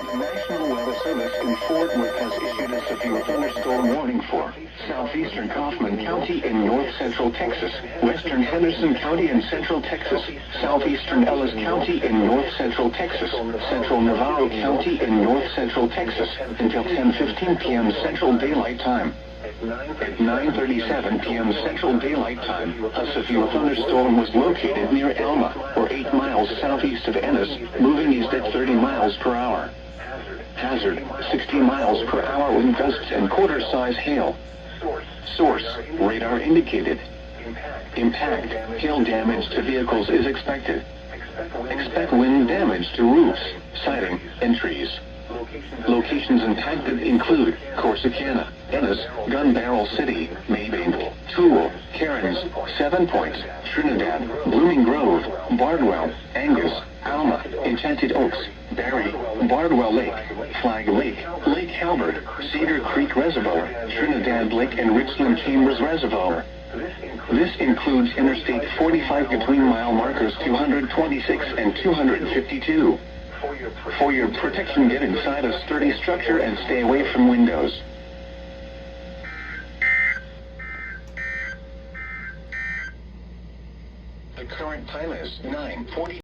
The National Weather Service in Fort Worth has issued a severe thunderstorm warning for southeastern Kaufman County in north-central Texas, western Henderson County in central Texas, southeastern Ellis County in north-central Texas, central Navarro County in north-central Texas, until 10:15 p.m. Central Daylight Time. At 9:37 p.m. Central Daylight Time, a severe thunderstorm was located near Alma, or 8 miles southeast of Ennis, moving east at 30 miles per hour. Hazard, 60 miles per hour wind gusts and quarter-size hail. Source, radar indicated. Impact, hail damage to vehicles is expected. Expect wind damage to roofs, siding, and trees. Locations impacted include Corsicana, Ennis, Gun Barrel City, Maybank, Toole, Cairns, Seven Points, Trinidad, Blooming Grove, Bardwell, Angus, Alma, Enchanted Oaks, Barry, Bardwell Lake, Flag Lake, Lake Halbert, Cedar Creek Reservoir, Trinidad Lake and Richland Chambers Reservoir. This includes Interstate 45 between mile markers 226 and 252. For your protection, get inside a sturdy structure and stay away from windows. The current time is 9:40.